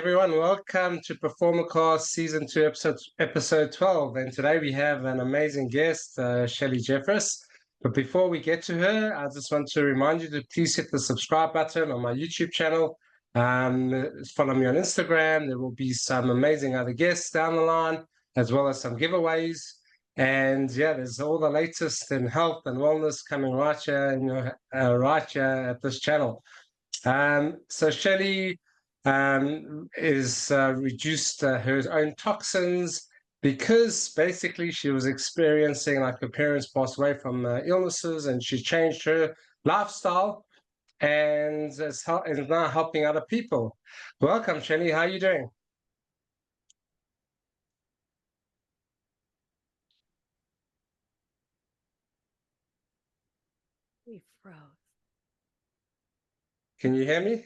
everyone, welcome to Performacast Season 2, episode 12. And today we have an amazing guest, Shelly Jefferis. But before we get to her, I just want to remind you to please hit the subscribe button on my YouTube channel. Follow me on Instagram. There will be some amazing other guests down the line, as well as some giveaways. And yeah, there's all the latest in health and wellness coming right here, right here at this channel. So Shelly is reduced her own toxins because basically she was experiencing, like, her parents passed away from illnesses, and she changed her lifestyle and is now helping other people. Welcome, Shelly. How are you doing? We froze. Can you hear me?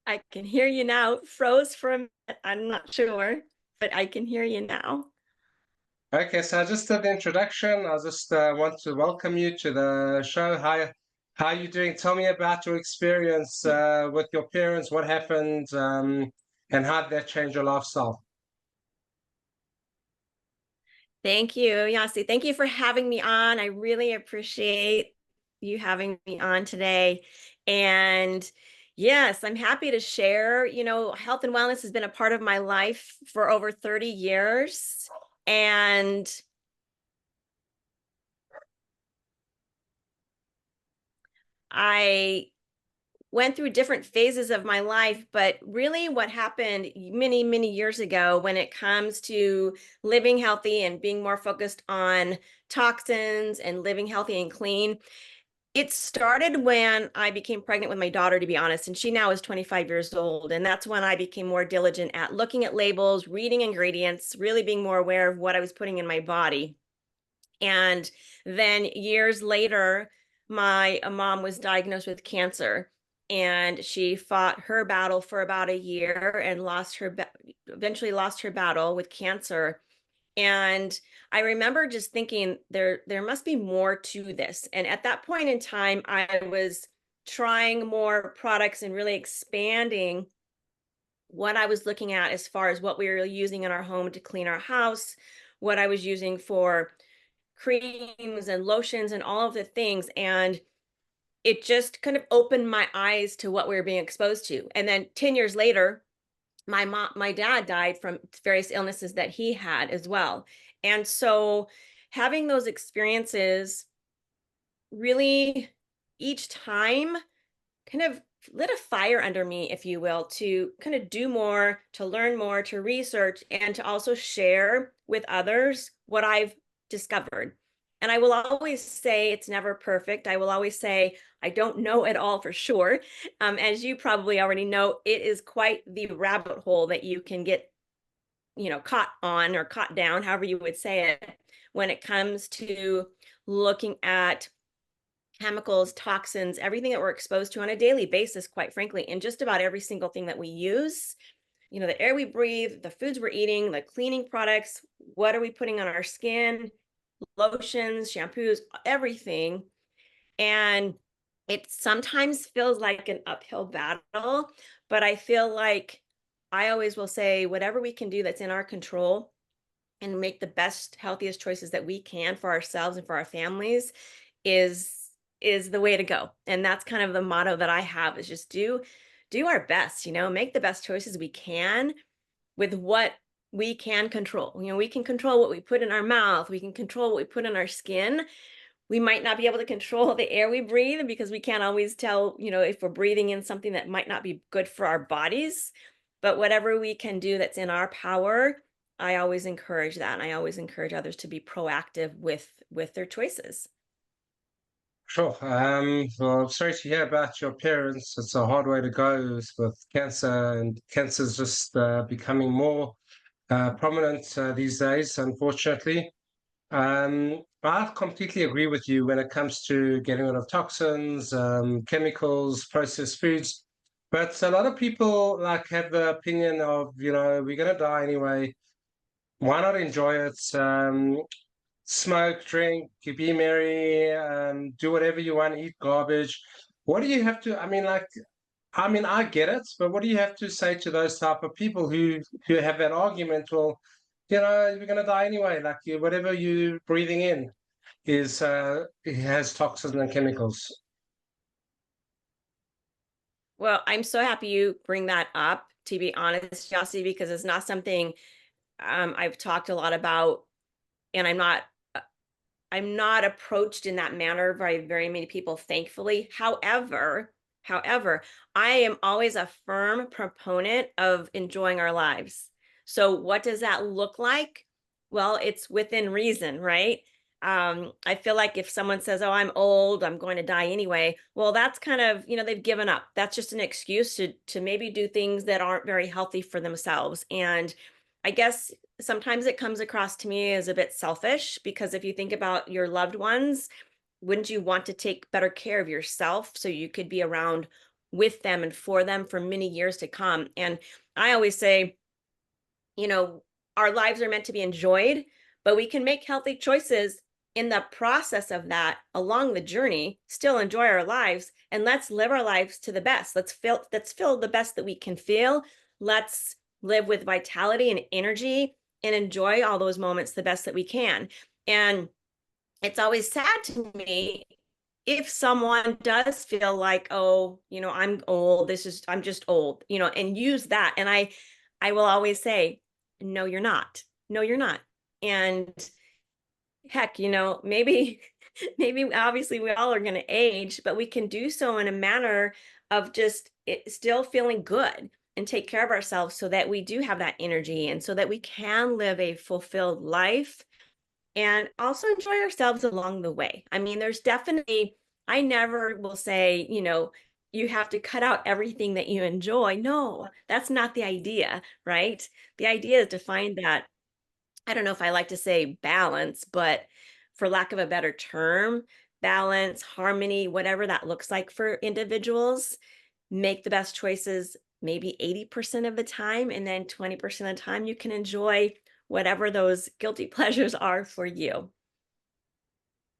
I can hear you now. Froze for a minute. I'm not sure, but I can hear you now. Okay, so I just did the introduction. I just want to welcome you to the show. How are you doing? Tell me about your experience with your parents. What happened, and how did that change your lifestyle? Thank you, Yasi. Thank you for having me on. I really appreciate you having me on today. And yes, I'm happy to share. Health and wellness has been a part of my life for over 30 years. And I went through different phases of my life, but really what happened many, many years ago when it comes to living healthy and being more focused on toxins and living healthy and clean, it started when I became pregnant with my daughter, to be honest, and she now is 25 years old. And that's when I became more diligent at looking at labels, reading ingredients, really being more aware of what I was putting in my body. And then years later, my mom was diagnosed with cancer, and she fought her battle for about a year and eventually lost her battle with cancer. And I remember just thinking there must be more to this. And at that point in time, I was trying more products and really expanding what I was looking at as far as what we were using in our home to clean our house, what I was using for creams and lotions and all of the things. And it just kind of opened my eyes to what we were being exposed to. And then 10 years later, my dad died from various illnesses that he had as well. And so having those experiences really each time kind of lit a fire under me, if you will, to kind of do more, to learn more, to research, and to also share with others what I've discovered. And I will always say it's never perfect. I will always say I don't know it all for sure. As you probably already know, it is quite the rabbit hole that you can get, caught on or caught down, however you would say it, when it comes to looking at chemicals, toxins, everything that we're exposed to on a daily basis, quite frankly, and just about every single thing that we use, the air we breathe, the foods we're eating, the cleaning products, what are we putting on our skin, lotions, shampoos, everything. And it sometimes feels like an uphill battle, but I feel like I always will say whatever we can do that's in our control and make the best, healthiest choices that we can for ourselves and for our families is the way to go. And that's kind of the motto that I have, is just do our best, make the best choices we can with what we can control. We can control what we put in our mouth. We can control what we put in our skin. We might not be able to control the air we breathe because we can't always tell, if we're breathing in something that might not be good for our bodies. But whatever we can do that's in our power, I always encourage that. And I always encourage others to be proactive with their choices. Sure. Well, I'm sorry to hear about your parents. It's a hard way to go with cancer, and cancer is just becoming more prominent these days, unfortunately. I completely agree with you when it comes to getting rid of toxins, chemicals, processed foods. But a lot of people have the opinion of, we're going to die anyway. Why not enjoy it? Smoke, drink, be merry, do whatever you want, eat garbage. what do you have to, I get it, but what do you have to say to those type of people who have that argument? Well, you're going to die anyway. Like whatever you're breathing in is it has toxins and chemicals. Well, I'm so happy you bring that up, to be honest, Jossie, because it's not something I've talked a lot about, and I'm not approached in that manner by very many people, thankfully. However, I am always a firm proponent of enjoying our lives. So what does that look like? Well, it's within reason, right? I feel like if someone says, "Oh, I'm old, I'm going to die anyway," well, that's kind of, they've given up. That's just an excuse to maybe do things that aren't very healthy for themselves. And I guess sometimes it comes across to me as a bit selfish, because if you think about your loved ones, wouldn't you want to take better care of yourself so you could be around with them and for them for many years to come? And I always say, our lives are meant to be enjoyed, but we can make healthy choices in the process of that, along the journey, still enjoy our lives, and let's live our lives to the best. Let's feel the best that we can feel. Let's live with vitality and energy and enjoy all those moments the best that we can. And it's always sad to me if someone does feel like, "Oh, I'm old, I'm just old," and use that. And I will always say, "No, you're not. No, you're not." And heck, maybe maybe obviously we all are going to age, but we can do so in a manner of just still feeling good and take care of ourselves, so that we do have that energy and so that we can live a fulfilled life and also enjoy ourselves along the way. I mean, there's definitely, I never will say, you have to cut out everything that you enjoy. No, that's not the idea, right? The idea is to find that, I don't know if I like to say balance, but for lack of a better term, balance, harmony, whatever that looks like for individuals, make the best choices maybe 80% of the time, and then 20% of the time you can enjoy whatever those guilty pleasures are for you.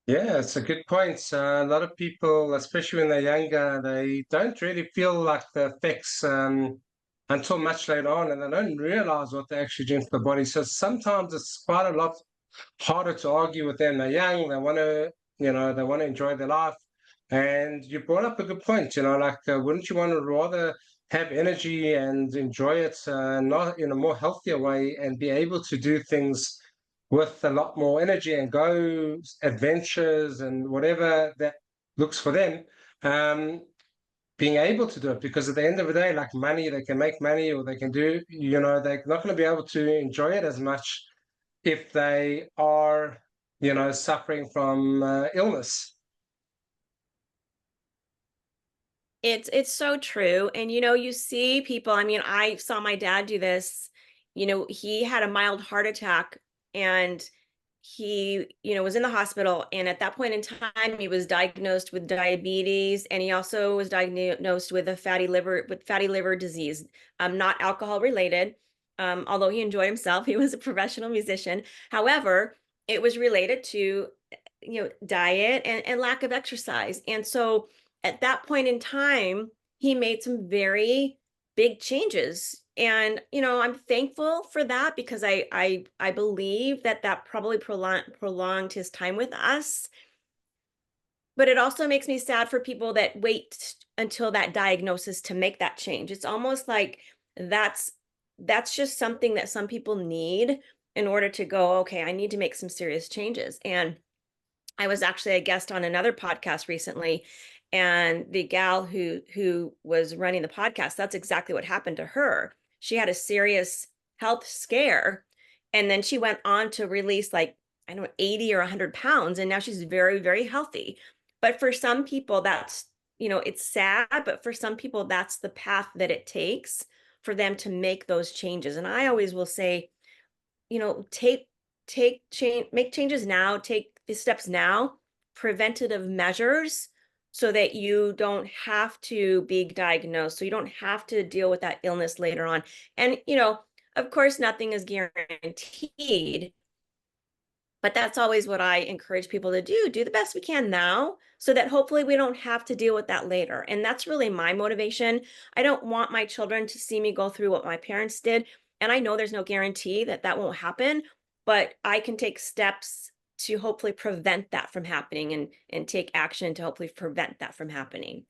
Yeah, it's a good point. A lot of people, especially when they're younger, they don't really feel like the effects until much later on, and they don't realize what they actually do to the body. So sometimes it's quite a lot harder to argue with them. They're young, they want to enjoy their life. And you brought up a good point, wouldn't you want to rather have energy and enjoy it not in a more healthier way and be able to do things with a lot more energy and go adventures and whatever that looks for them, being able to do it, because at the end of the day, like money, they can make money or they can do, they're not going to be able to enjoy it as much if they are, suffering from illness. It's so true. And you see people, I mean, I saw my dad do this. He had a mild heart attack, and he, was in the hospital, and at that point in time he was diagnosed with diabetes, and he also was diagnosed with fatty liver disease, not alcohol related. Although he enjoyed himself, he was a professional musician. However, it was related to diet and lack of exercise. And so at that point in time, he made some very big changes. And I'm thankful for that, because I believe that probably prolonged his time with us. But it also makes me sad for people that wait until that diagnosis to make that change. It's almost like that's just something that some people need in order to go, "Okay, I need to make some serious changes." And I was actually a guest on another podcast recently, and the gal who was running the podcast, that's exactly what happened to her. She had a serious health scare, and then she went on to release, like, I don't know, 80 or 100 pounds, and now she's very, very healthy. But for some people, that's, it's sad, but for some people, that's the path that it takes for them to make those changes. And I always will say, make changes now, take the steps now, preventative measures, so that you don't have to be diagnosed, so you don't have to deal with that illness later on. And of course, nothing is guaranteed, But that's always what I encourage people to do the best we can now so that hopefully we don't have to deal with that later. And that's really my motivation. I don't want my children to see me go through what my parents did. And I know there's no guarantee that that won't happen, but I can take steps to hopefully prevent that from happening and take action to hopefully prevent that from happening.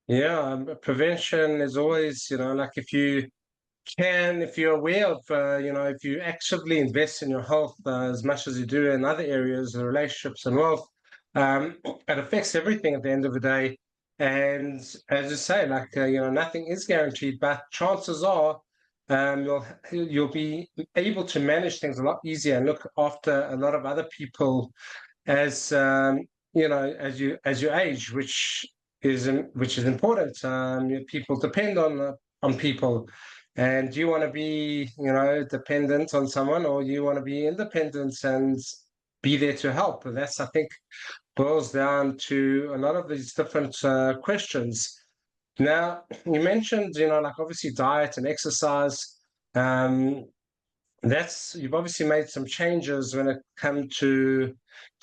Yeah, prevention is always, like if you're aware of, if you actively invest in your health as much as you do in other areas, relationships and wealth, it affects everything at the end of the day. And as you say, nothing is guaranteed, but chances are, you'll be able to manage things a lot easier and look after a lot of other people as as you age, which is important. People depend on people, and do you want to be dependent on someone, or you want to be independent and be there to help? And that's, I think, boils down to a lot of these different questions. Now, you mentioned, obviously diet and exercise. Um, that's You've obviously made some changes when it come to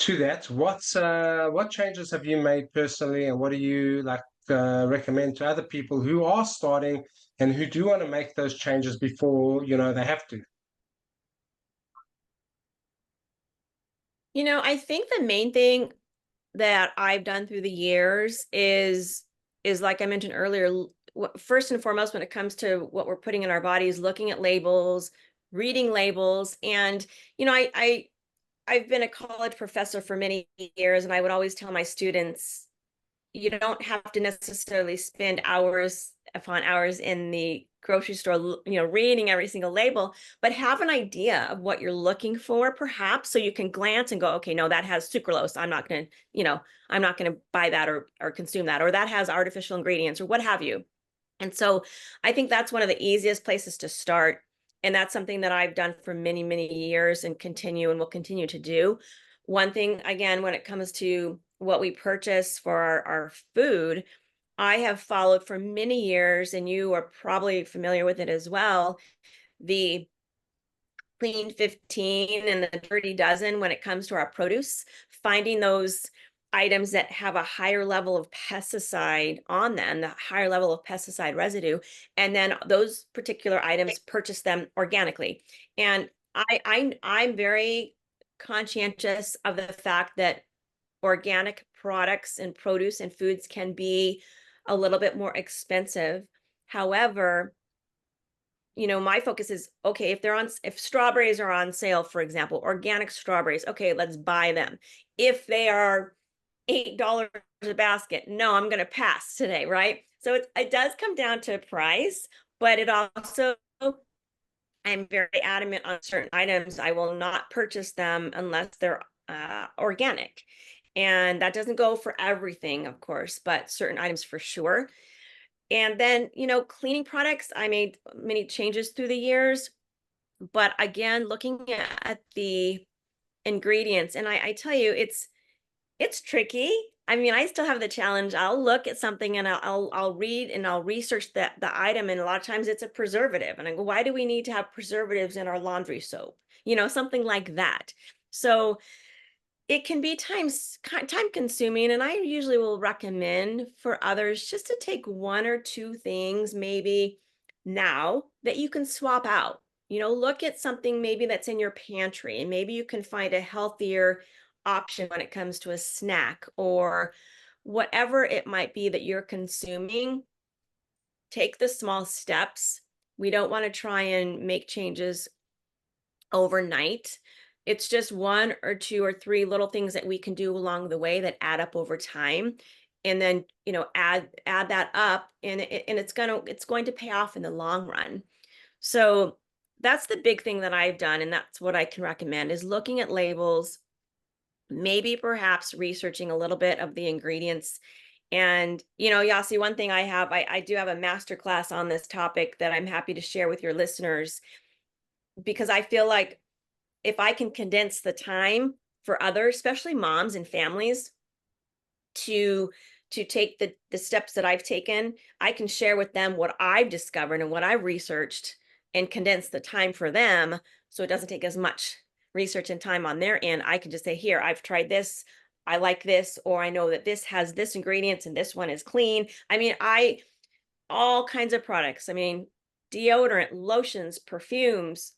that. What changes have you made personally, and what do you recommend to other people who are starting and who do want to make those changes before they have to? I think the main thing that I've done through the years is like I mentioned earlier, first and foremost, when it comes to what we're putting in our bodies, looking at labels, reading labels. And I've been a college professor for many years, and I would always tell my students, you don't have to necessarily spend hours upon hours in the grocery store, reading every single label, but have an idea of what you're looking for, perhaps, so you can glance and go, okay, no, that has sucralose. I'm not going to buy that or consume that, or that has artificial ingredients or what have you. And so I think that's one of the easiest places to start. And that's something that I've done for many, many years and will continue to do. One thing, again, when it comes to what we purchase for our food, I have followed for many years, and you are probably familiar with it as well, the clean 15 and the dirty dozen when it comes to our produce, finding those items that have a higher level of pesticide on them, the higher level of pesticide residue, and then those particular items, purchase them organically. And I'm very conscientious of the fact that organic products and produce and foods can be a little bit more expensive. However, my focus is, okay, if strawberries are on sale, for example, organic strawberries, okay, let's buy them. If they are $8 a basket, no, I'm going to pass today, right? So it does come down to price, but it also, I'm very adamant on certain items. I will not purchase them unless they're organic. And that doesn't go for everything, of course, but certain items for sure. And then, cleaning products, I made many changes through the years, but again, looking at the ingredients, and I tell you, it's tricky. I mean, I still have the challenge. I'll look at something and I'll read and I'll research the item, and a lot of times it's a preservative, and I go, why do we need to have preservatives in our laundry soap? Something like that. So it can be time consuming, and I usually will recommend for others just to take one or two things maybe now that you can swap out. Look at something maybe that's in your pantry, and maybe you can find a healthier option when it comes to a snack or whatever it might be that you're consuming. Take the small steps. We don't want to try and make changes overnight. It's just one or two or three little things that we can do along the way that add up over time. And then, add that up, and it's going to pay off in the long run. So that's the big thing that I've done. And that's what I can recommend, is looking at labels, maybe perhaps researching a little bit of the ingredients. And, Yasi, one thing I do have a master class on this topic that I'm happy to share with your listeners, because I feel like if I can condense the time for others, especially moms and families, to take the steps that I've taken, I can share with them what I've discovered and what I've researched and condense the time for them so it doesn't take as much research and time on their end, I can just say, here, I've tried this. I like this, or I know that this has this ingredients and this one is clean. I mean, all kinds of products. I mean, deodorant, lotions, perfumes,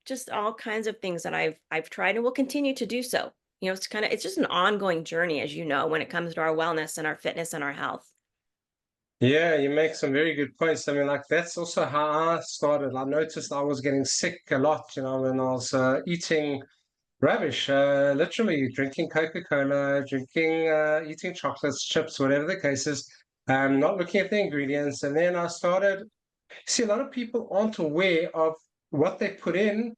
just all kinds of things that I've tried and will continue to do so. It's just an ongoing journey, as you know, when it comes to our wellness and our fitness and our health. Yeah, you make some very good points. I mean, like that's also how I started. I noticed I was getting sick a lot, when I was eating rubbish, literally drinking Coca-Cola, eating chocolates, chips, whatever the case is, not looking at the ingredients. And then I started, see, a lot of people aren't aware of what they put in,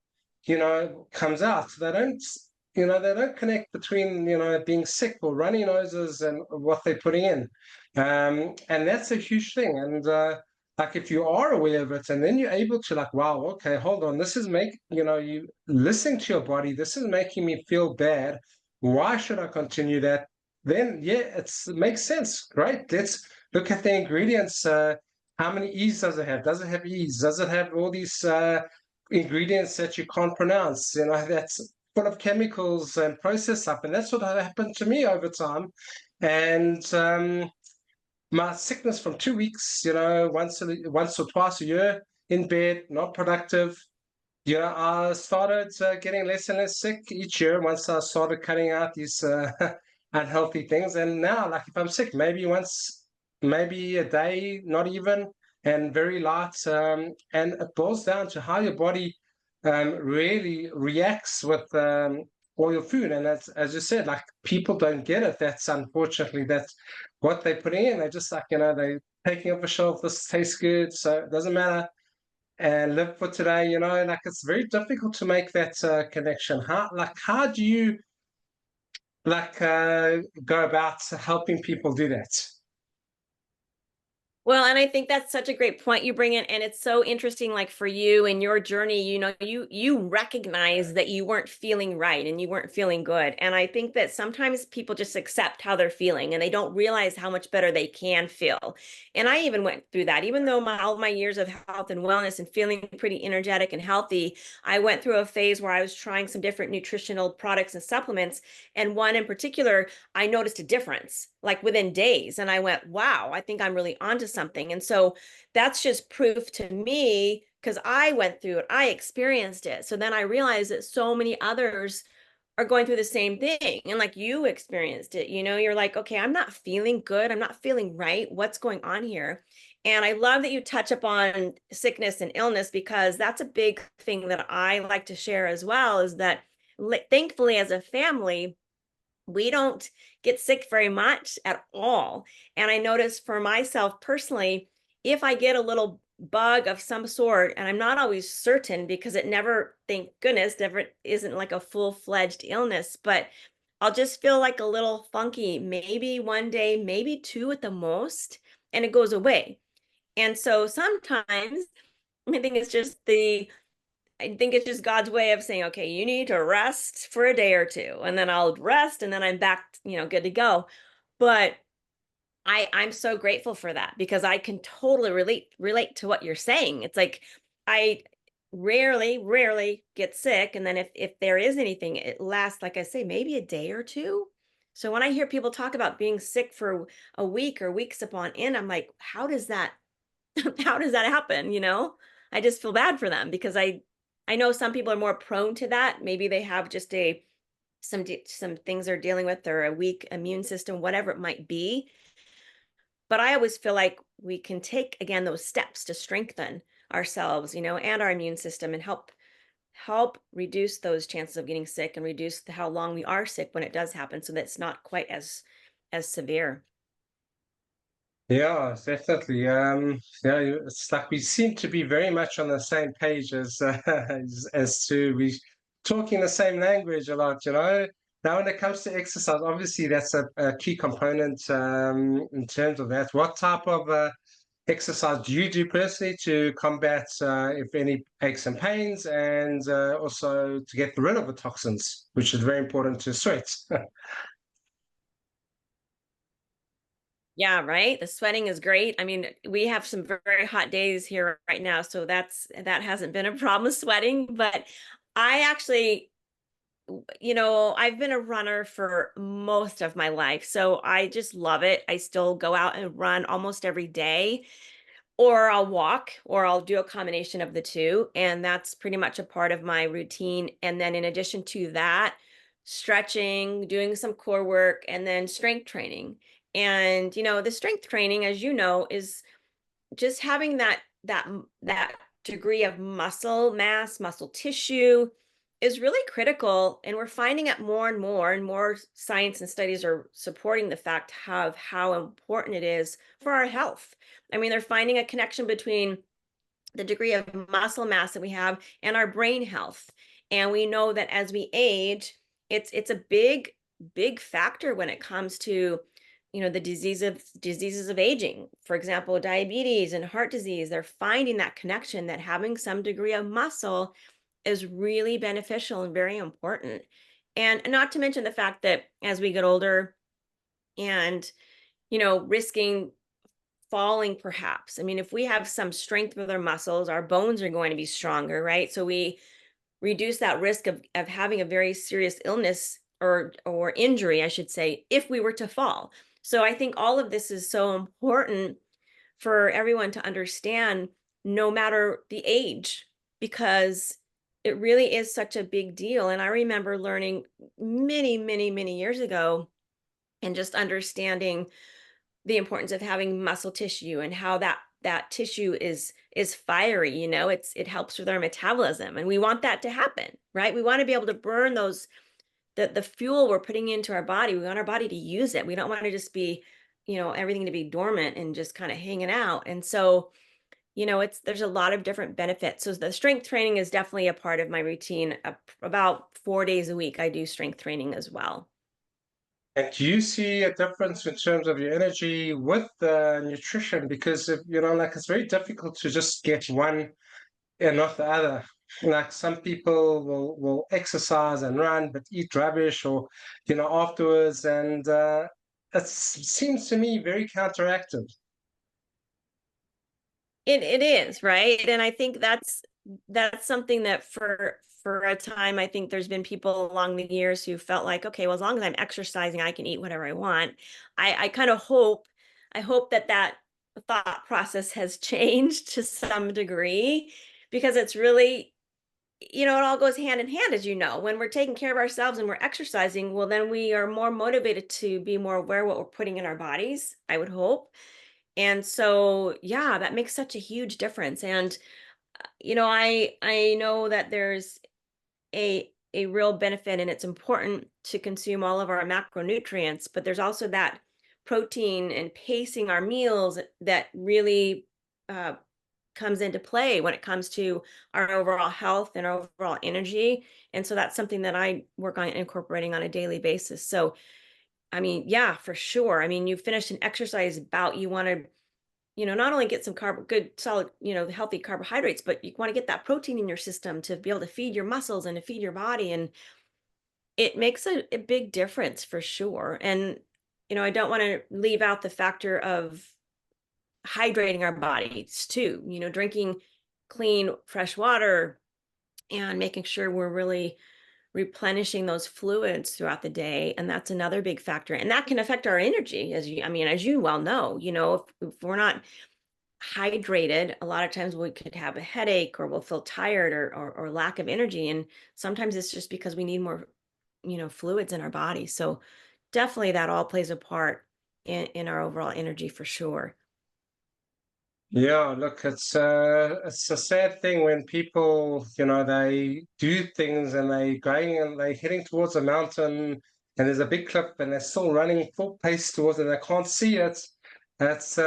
comes out. They don't connect between, being sick or runny noses and what they're putting in. And that's a huge thing. And like if you are aware of it and then you're able to like, wow, okay, hold on, this is you listening to your body, this is making me feel bad. Why should I continue that? Then yeah, it makes sense. Great. Let's look at the ingredients. How many E's does it have? Does it have E's? Does it have all these ingredients that you can't pronounce? That's full of chemicals and processed stuff. And that's what happened to me over time. And my sickness from 2 weeks, once or twice a year in bed, not productive. I started getting less and less sick each year once I started cutting out these unhealthy things. And now, like if I'm sick, maybe a day, not even, and very light. And it boils down to how your body really reacts with all your food. And that's, as you said, like people don't get it. That's what they're putting in. They're just like, they're taking off a shelf, this tastes good, so it doesn't matter. And live for today, like it's very difficult to make that connection. How do you go about helping people do that? Well, and I think that's such a great point you bring in. And it's so interesting, like for you and your journey, you recognize that you weren't feeling right and you weren't feeling good. And I think that sometimes people just accept how they're feeling and they don't realize how much better they can feel. And I even went through that, even though all my years of health and wellness and feeling pretty energetic and healthy, I went through a phase where I was trying some different nutritional products and supplements. And one in particular, I noticed a difference like within days. And I went, wow, I think I'm really onto something. And so that's just proof to me because I went through it, I experienced it. So then I realized that so many others are going through the same thing. And like you experienced it, you're like, okay, I'm not feeling good. I'm not feeling right. What's going on here? And I love that you touch upon sickness and illness because that's a big thing that I like to share as well is that thankfully as a family, we don't get sick very much at all. And I notice for myself personally, if I get a little bug of some sort, and I'm not always certain because it never, thank goodness, never isn't like a full-fledged illness, but I'll just feel like a little funky, maybe one day, maybe two at the most, and it goes away. And so sometimes I think it's just God's way of saying, okay, you need to rest for a day or two, and then I'll rest, and then I'm back, good to go. But I'm so grateful for that because I can totally relate to what you're saying. It's like I rarely get sick, and then if there is anything, it lasts, like I say, maybe a day or two. So when I hear people talk about being sick for a week or weeks upon end, I'm like, how does that how does that happen? I just feel bad for them because I know some people are more prone to that. Maybe they have just some things they're dealing with or a weak immune system, whatever it might be. But I always feel like we can take again those steps to strengthen ourselves, and our immune system and help reduce those chances of getting sick and reduce how long we are sick when it does happen so that it's not quite as severe. Yeah, definitely. Yeah, it's like we seem to be very much on the same page as to we talking the same language a lot, Now, when it comes to exercise, obviously that's a key component in terms of that. What type of exercise do you do personally to combat, if any, aches and pains, and also to get rid of the toxins, which is very important to sweat? Yeah, right. The sweating is great. I mean, we have some very hot days here right now, so that hasn't been a problem sweating, but I actually, I've been a runner for most of my life, so I just love it. I still go out and run almost every day, or I'll walk, or I'll do a combination of the two. And that's pretty much a part of my routine. And then in addition to that, stretching, doing some core work, and then strength training. And, the strength training, as you know, is just having that degree of muscle mass, muscle tissue is really critical. And we're finding it more and more science and studies are supporting the fact of how important it is for our health. I mean, they're finding a connection between the degree of muscle mass that we have and our brain health. And we know that as we age, it's a big factor when it comes to the diseases of aging. For example, diabetes and heart disease. They're finding that connection, that having some degree of muscle is really beneficial and very important. And not to mention the fact that as we get older and risking falling perhaps. I mean, if we have some strength with our muscles, our bones are going to be stronger, right? So we reduce that risk of having a very serious illness or injury, I should say, if we were to fall. So I think all of this is so important for everyone to understand, no matter the age, because it really is such a big deal. And I remember learning many years ago and just understanding the importance of having muscle tissue and how that tissue is fiery. It helps with our metabolism, and we want that to happen, right? We want to be able to burn those the fuel we're putting into our body. We want our body to use it. We don't want to just be everything to be dormant and just kind of hanging out. And so there's a lot of different benefits. So the strength training is definitely a part of my routine. About 4 days a week I do strength training as well. And do you see a difference in terms of your energy with the nutrition? Because if, like it's very difficult to just get one and not the other. Like some people will exercise and run, but eat rubbish or, afterwards. And it seems to me very counteractive. It is, right? And I think that's something that for a time, I think there's been people along the years who felt like, okay, well, as long as I'm exercising, I can eat whatever I want. I kind of hope that thought process has changed to some degree, because it's really, it all goes hand in hand, as you know. When we're taking care of ourselves and we're exercising, well, then we are more motivated to be more aware what we're putting in our bodies, I would hope. And so, yeah, that makes such a huge difference. And I know that there's a real benefit, and it's important to consume all of our macronutrients, but there's also that protein and pacing our meals that really uh, comes into play when it comes to our overall health and our overall energy. And so that's something that I work on incorporating on a daily basis. So, I mean, yeah, for sure. I mean, you finish an exercise bout, you want to not only get some good, solid, healthy carbohydrates, but you want to get that protein in your system to be able to feed your muscles and to feed your body. And it makes a big difference for sure. And, I don't want to leave out the factor of hydrating our bodies too, drinking clean, fresh water and making sure we're really replenishing those fluids throughout the day. And that's another big factor. And that can affect our energy, as you well know, if we're not hydrated, a lot of times we could have a headache, or we'll feel tired, or lack of energy. And sometimes it's just because we need more, fluids in our body. So definitely that all plays a part in our overall energy for sure. Yeah, look, it's a sad thing when people, they do things and they going and they heading towards a mountain and there's a big cliff and they're still running full pace towards it and they can't see it. It's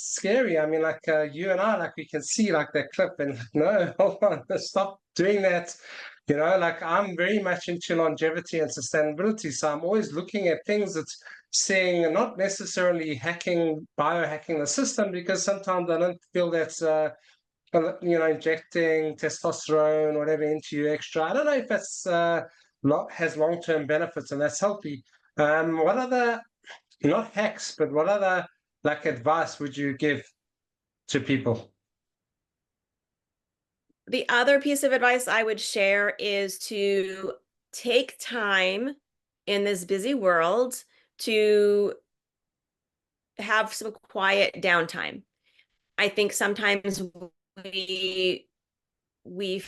scary. I mean, like you and I, like we can see like that cliff and no, hold on, stop doing that. Like I'm very much into longevity and sustainability, so I'm always looking at things that saying not necessarily biohacking the system, because sometimes I don't feel that's injecting testosterone or whatever into you extra. I don't know if that's has long-term benefits and that's healthy. What other, not hacks, but what other like advice would you give to people? The other piece of advice I would share is to take time in this busy world to have some quiet downtime. I think sometimes we we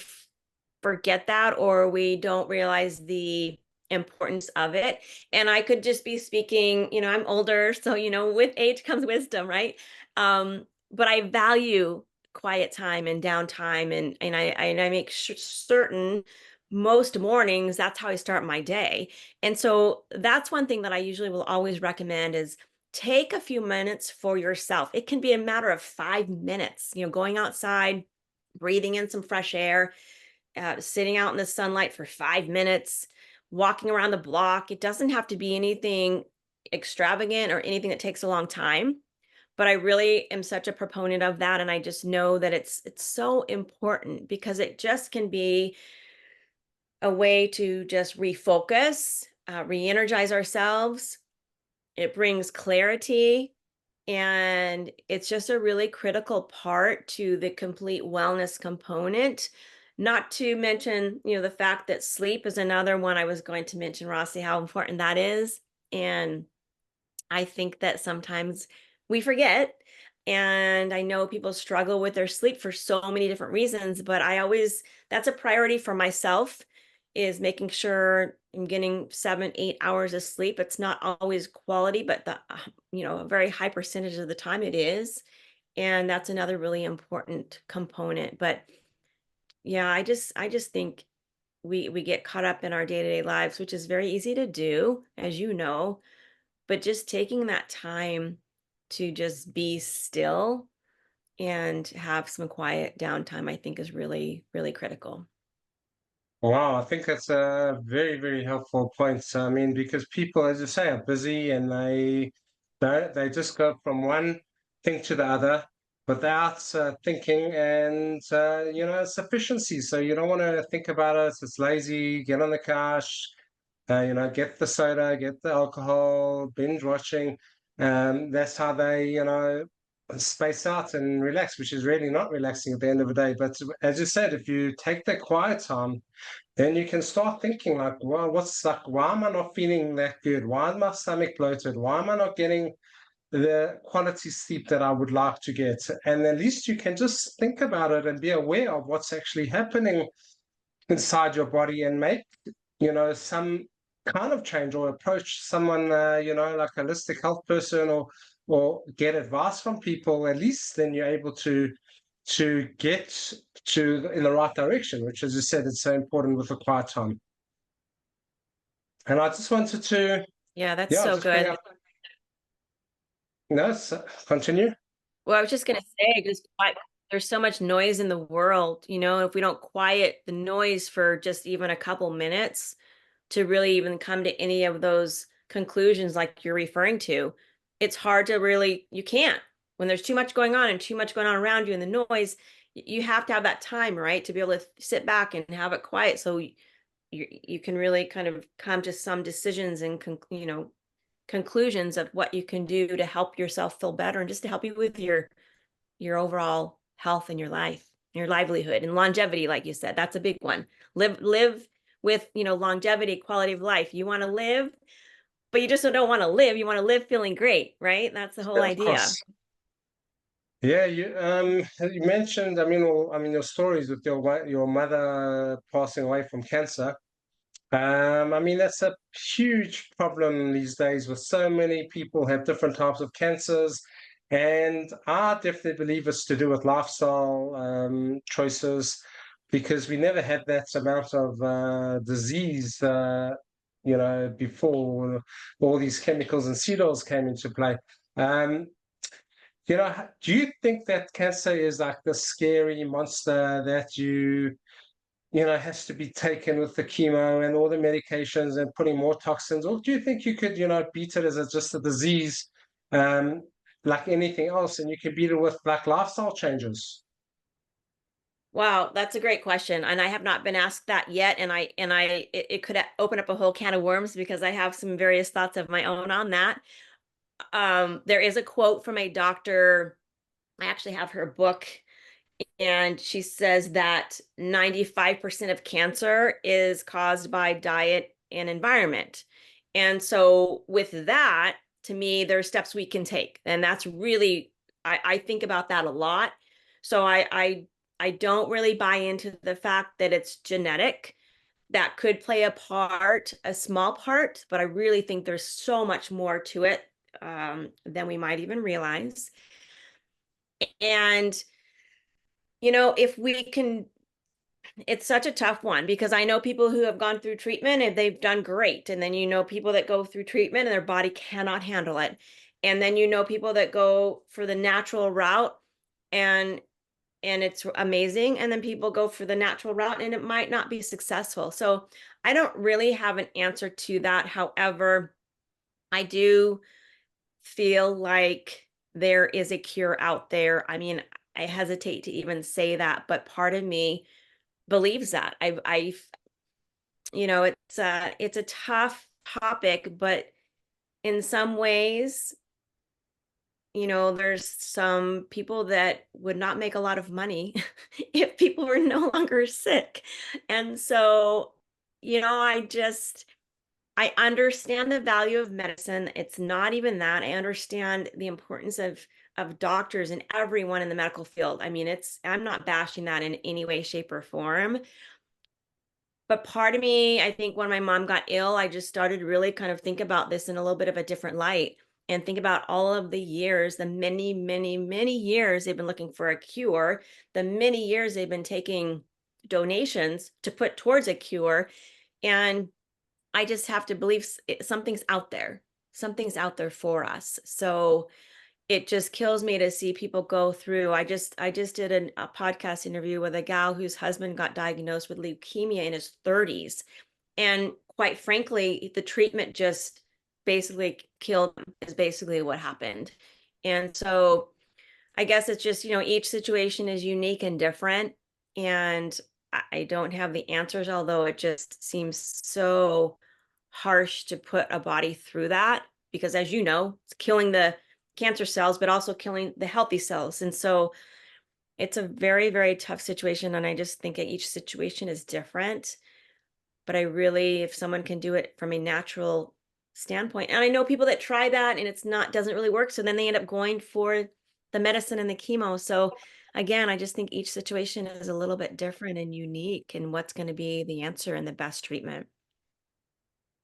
forget that, or we don't realize the importance of it. And I could just be speaking, I'm older, so with age comes wisdom, right? But I value quiet time and downtime, and I make certain most mornings that's how I start my day. And so that's one thing that I usually will always recommend is take a few minutes for yourself. It can be a matter of 5 minutes, going outside, breathing in some fresh air, sitting out in the sunlight for 5 minutes, walking around the block. It doesn't have to be anything extravagant or anything that takes a long time. But I really am such a proponent of that. And I just know that it's so important because it just can be a way to just refocus, re-energize ourselves. It brings clarity, and it's just a really critical part to the complete wellness component. Not to mention, the fact that sleep is another one I was going to mention, Rossi, how important that is. And I think that sometimes we forget. And I know people struggle with their sleep for so many different reasons, but that's a priority for myself, is making sure I'm getting 7, 8 hours of sleep. It's not always quality, but a very high percentage of the time it is. And that's another really important component. But yeah, I just think we get caught up in our day-to-day lives, which is very easy to do, as you know, but just taking that time to just be still and have some quiet downtime, I think is really, really critical. Wow, I think that's a very, very helpful point. So, I mean, because people, as you say, are busy and they just go from one thing to the other without thinking and sufficiency. So you don't want to think about it. It's lazy. Get on the couch, get the soda, get the alcohol, binge watching. That's how they, space out and relax, which is really not relaxing at the end of the day. But as you said, if you take the quiet time, then you can start thinking like, well, why am I not feeling that good? Why is my stomach bloated? Why am I not getting the quality sleep that I would like to get? And at least you can just think about it and be aware of what's actually happening inside your body and make, some kind of change or approach someone, like a holistic health person or get advice from people. At least then you're able to get in the right direction, which, as you said, it's so important with the quiet time. And I just wanted to, Yeah, that's yeah, so just bring good. up, no, continue. Well, I was just going to say, there's so much noise in the world, if we don't quiet the noise for just even a couple minutes to really even come to any of those conclusions like you're referring to, it's hard to really, you can't. When there's too much going on and too much going on around you and the noise, you have to have that time, right, to be able to sit back and have it quiet so you can really kind of come to some decisions and conclusions of what you can do to help yourself feel better and just to help you with your overall health and your life, your livelihood and longevity. Like you said, that's a big one. Live with, longevity, quality of life. You want to live, but you just don't want to live. You want to live feeling great, right? That's the whole Yeah, of idea. course. Yeah, you mentioned, your stories with your mother passing away from cancer. That's a huge problem these days with so many people have different types of cancers. And I definitely believe it's to do with lifestyle choices because we never had that amount of disease, before all these chemicals and seed oils came into play. Um, do you think that cancer is like the scary monster that has to be taken with the chemo and all the medications and putting more toxins? Or do you think you could, beat it as just a disease, um, like anything else, and you can beat it with like lifestyle changes? Wow, that's a great question. And I have not been asked that yet. It could open up a whole can of worms because I have some various thoughts of my own on that. There is a quote from a doctor. I actually have her book And she says that 95% of cancer is caused by diet and environment. And so, with that, to me, there are steps we can take. And that's really, I think about that a lot. So, I don't really buy into the fact that it's genetic. That could play a part, a small part, but I really think there's so much more to it than we might even realize. And if we can, it's such a tough one because I know people who have gone through treatment and they've done great. And then people that go through treatment and their body cannot handle it. And then people that go for the natural route and it's amazing. And then people go for the natural route and it might not be successful. So I don't really have an answer to that. However, I do feel like there is a cure out there. I mean, I hesitate to even say that, but part of me believes that. It's a tough topic, but in some ways, there's some people that would not make a lot of money if people were no longer sick. And so, I understand the value of medicine. It's not even that. I understand the importance of doctors and everyone in the medical field. I mean, I'm not bashing that in any way, shape, or form. But part of me, I think when my mom got ill, I just started to really kind of think about this in a little bit of a different light and think about all of the years, the many, many, many years they've been looking for a cure, the many years they've been taking donations to put towards a cure. And I just have to believe something's out there. Something's out there for us. So it just kills me to see people go through. I just did a podcast interview with a gal whose husband got diagnosed with leukemia in his 30s. And quite frankly, the treatment just basically killed him, is basically what happened. And so I guess it's just, each situation is unique and different. And I don't have the answers, although it just seems so harsh to put a body through that because, as you know, it's killing the cancer cells, but also killing the healthy cells. And so it's a very, very tough situation. And I just think each situation is different. But I really, if someone can do it from a natural standpoint, and I know people that try that and doesn't really work. So then they end up going for the medicine and the chemo. So again, I just think each situation is a little bit different and unique and what's going to be the answer and the best treatment.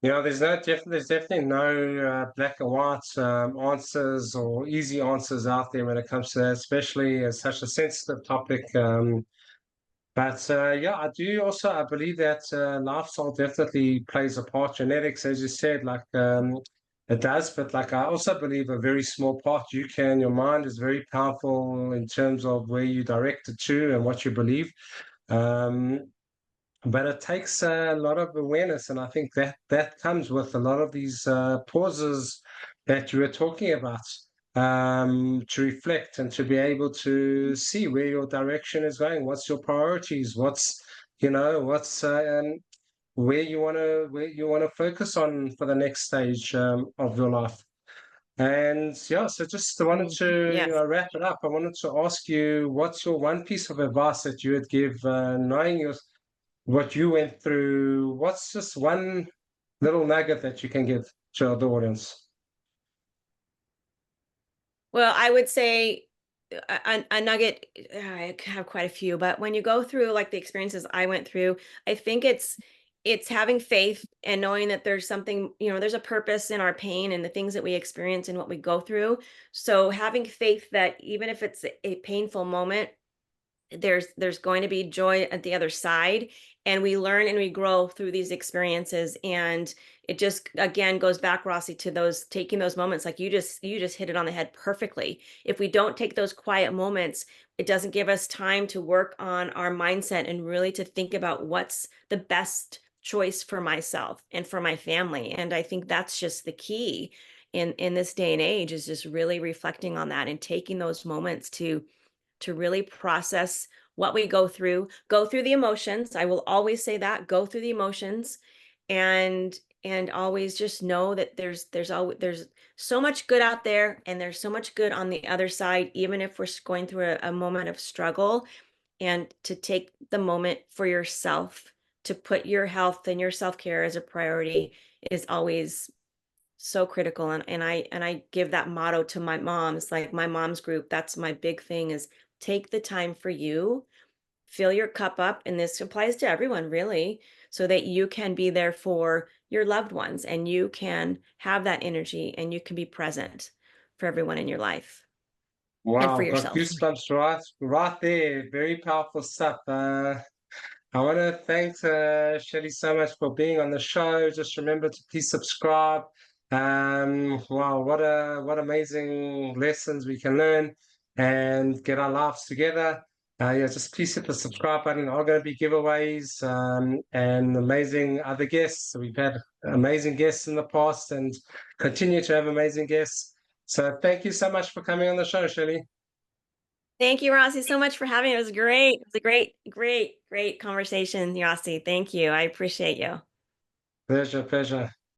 There's definitely no black and white answers or easy answers out there when it comes to that, especially as such a sensitive topic. But yeah, I believe that lifestyle definitely plays a part. Genetics, as you said, it does, but like I also believe a very small part. Your mind is very powerful in terms of where you direct it to and what you believe. Um, but it takes a lot of awareness, and I think that comes with a lot of these pauses that you were talking about, to reflect and to be able to see where your direction is going. What's your priorities? What's where you want to focus on for the next stage of your life. And yeah, so just I wanted to Yes. wrap it up. I wanted to ask you, what's your one piece of advice that you would give, knowing what you went through? What's just one little nugget that you can give to the audience? Well, I would say a nugget, I have quite a few, but when you go through like the experiences I went through, I think it's having faith and knowing that there's something, there's a purpose in our pain and the things that we experience and what we go through. So having faith that even if it's a painful moment, there's going to be joy at the other side, and we learn and we grow through these experiences. And it just again goes back, Rossi, to those taking those moments, like you just hit it on the head perfectly. If we don't take those quiet moments, it doesn't give us time to work on our mindset and really to think about what's the best choice for myself and for my family. And I think that's just the key in this day and age, is just really reflecting on that and taking those moments to really process what we go through the emotions. I will always say that, go through the emotions, and always just know that there's so much good out there, and there's so much good on the other side, even if we're going through a moment of struggle. and to take the moment for yourself, to put your health and your self-care as a priority is always so critical. And I give that motto to my moms, like my mom's group. That's my big thing, is take the time for you, fill your cup up, and this applies to everyone really, so that you can be there for your loved ones and you can have that energy and you can be present for everyone in your life and for Wow, got yourself. goosebumps right there. Very powerful stuff. I want to thank Shelly so much for being on the show. Just remember to please subscribe. Wow, what amazing lessons we can learn and get our lives together. Yeah, just please hit the subscribe button. Are going to be giveaways and amazing other guests. We've had amazing guests in the past and continue to have amazing guests. So thank you so much for coming on the show, Shelly. Thank you, Rossi, so much for having me. It was great. It was a great conversation, Rossi. Thank you. I appreciate you. Pleasure, pleasure.